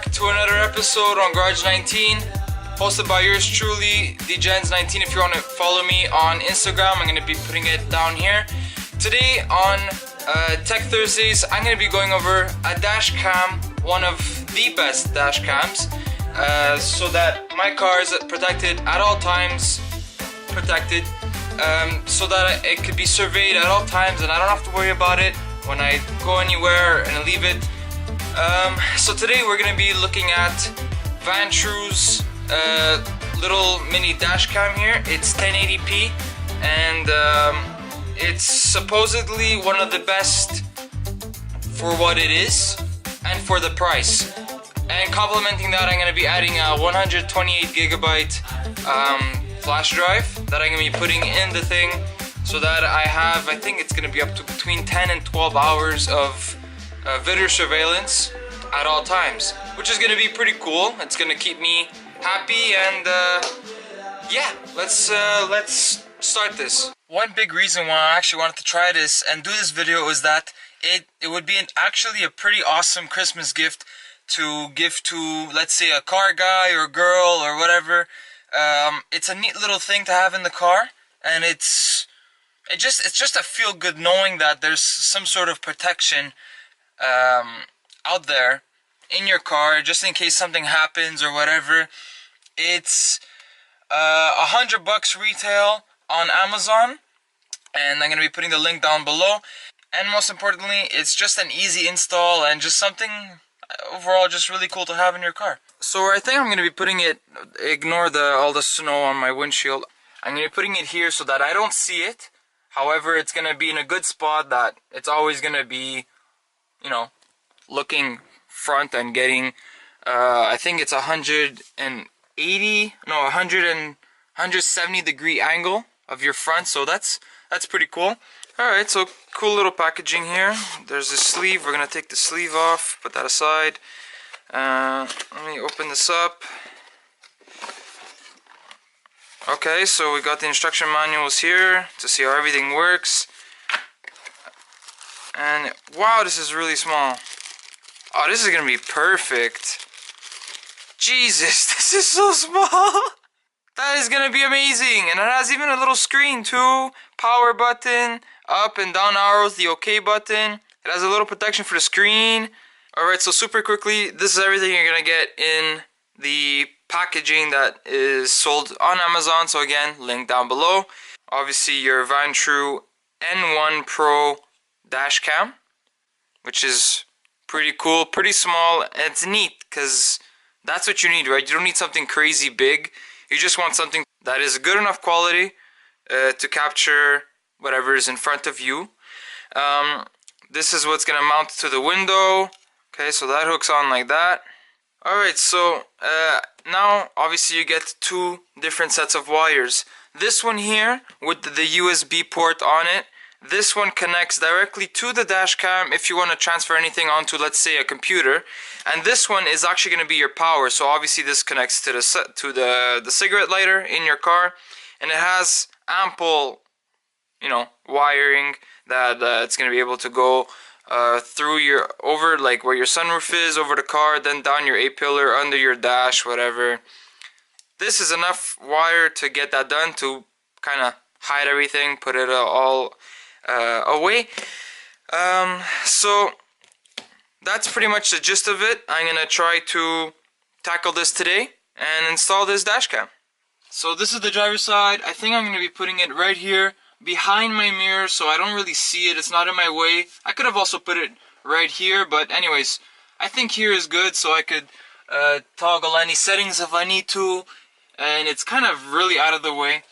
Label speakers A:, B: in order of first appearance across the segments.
A: back to another episode on Garage 19, hosted by yours truly, DJens19. If you want to follow me on Instagram, I'm going to be putting it down here. Today on Tech Thursdays, I'm going to be going over a dash cam, one of the best dash cams, so that my car is protected at all times, so that it could be surveyed at all times and I don't have to worry about it when I go anywhere and leave it. So today we're going to be looking at Vantrue's little mini dash cam here. It's 1080p and it's supposedly one of the best for what it is and for the price. And complementing that, I'm going to be adding a 128 gigabyte flash drive that I'm going to be putting in the thing, so that I think it's going to be up to between 10 and 12 hours of video surveillance at all times, which is going to be pretty cool. It's going to keep me happy, and yeah, let's start this. One big reason why I actually wanted to try this and do this video is that it would be actually a pretty awesome Christmas gift to give to, let's say, a car guy or girl or whatever. It's a neat little thing to have in the car, and it's just a feel good knowing that there's some sort of protection out there in your car just in case something happens or whatever. It's $100 retail on Amazon, and I'm gonna be putting the link down below. And most importantly, it's just an easy install and just something overall just really cool to have in your car. So I think I'm going to be putting it, ignore all the snow on my windshield. I'm going to be putting it here so that I don't see it. However, it's going to be in a good spot that it's always going to be, you know, looking front and getting, I think it's 170 degree angle of your front. So that's pretty cool. Alright, so cool little packaging here. There's a sleeve. We're going to take the sleeve off, put that aside. Let me open this up. Okay, so we got the instruction manuals here to see how everything works. And wow, this is really small. Oh, this is going to be perfect. Jesus, this is so small. That is going to be amazing. And it has even a little screen too. Power button, up and down arrows, the OK button. It has a little protection for the screen. Alright, so super quickly, this is everything you're going to get in the packaging that is sold on Amazon. So again, link down below. Obviously your Vantrue N1 Pro dash cam, which is pretty cool, pretty small, and it's neat because that's what you need, right? You don't need something crazy big. You just want something that is good enough quality to capture whatever is in front of you. This is what's going to mount to the window. Okay, so that hooks on like that. Alright, so now obviously you get two different sets of wires. This one here with the USB port on it, this one connects directly to the dash cam if you want to transfer anything onto, let's say, a computer. And this one is actually going to be your power. So obviously this connects to the cigarette lighter in your car, and it has ample, you know, wiring that it's going to be able to go through over like where your sunroof is, over the car, then down your A-pillar, under your dash, whatever. This is enough wire to get that done, to kind of hide everything, put it all away. So that's pretty much the gist of it. I'm gonna try to tackle this today and install this dash cam. So this is the driver's side. I think I'm gonna be putting it right here behind my mirror so I don't really see it. It's not in my way. I could have also put it right here, but anyways, I think here is good, so I could toggle any settings if I need to, and it's kind of really out of the way.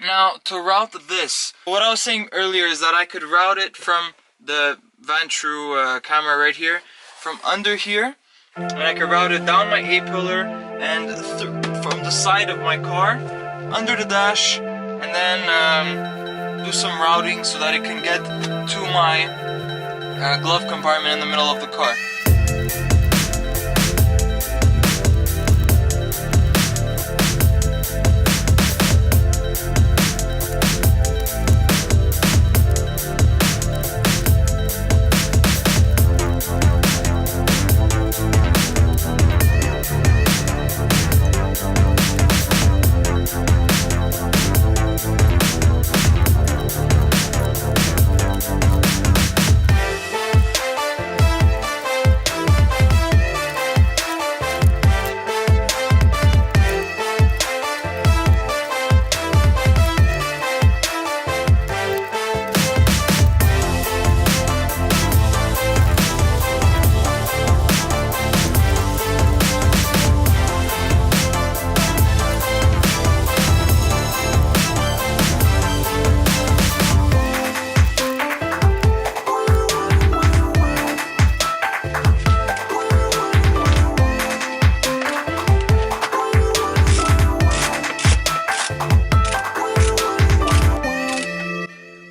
A: Now, to route this, what I was saying earlier is that I could route it from the Vantrue camera right here, from under here, and I could route it down my A-pillar and from the side of my car, under the dash, and then do some routing so that it can get to my glove compartment in the middle of the car.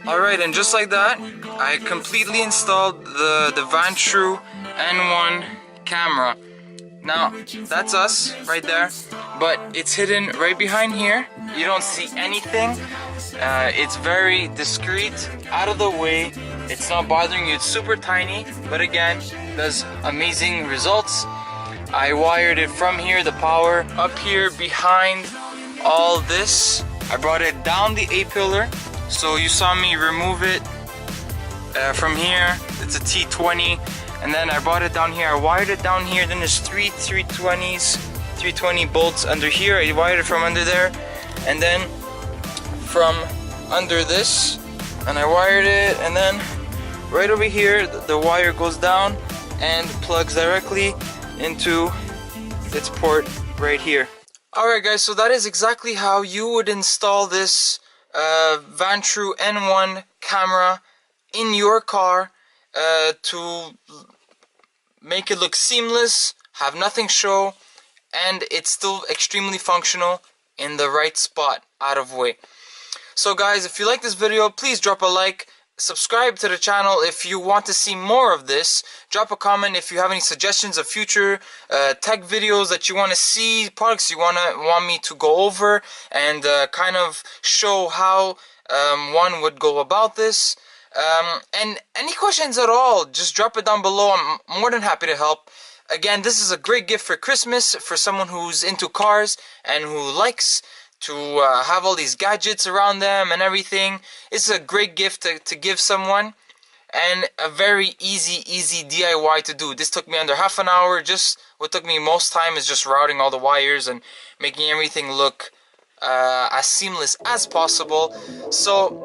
A: Alright, and just like that, I completely installed the Vantrue N1 camera. Now, that's us right there, but it's hidden right behind here. You don't see anything. It's very discreet, out of the way. It's not bothering you. It's super tiny, but again, does amazing results. I wired it from here, the power, up here behind all this. I brought it down the A-pillar. So you saw me remove it from here. It's a T20, and then I brought it down here. I wired it down here. Then there's 320 bolts under here. I wired it from under there, and then from under this, and I wired it, and then right over here the wire goes down and plugs directly into its port right here. Alright guys, so that is exactly how you would install this Vantrue N1 camera in your car to make it look seamless, have nothing show, and it's still extremely functional in the right spot, out of way. So guys, if you like this video, please drop a like, subscribe to the channel if you want to see more of this. Drop a comment if you have any suggestions of future tech videos that you want to see, products you want me to go over, and kind of show how one would go about this. And any questions at all, just drop it down below. I'm more than happy to help. Again, this is a great gift for Christmas for someone who's into cars and who likes to have all these gadgets around them and everything. It's a great gift to give someone, and a very easy DIY to do. This took me under half an hour. Just what took me most time is just routing all the wires and making everything look as seamless as possible. So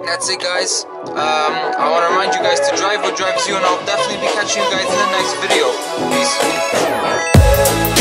A: that's it guys. I want to remind you guys to drive what drives you, and I'll definitely be catching you guys in the next video. Peace.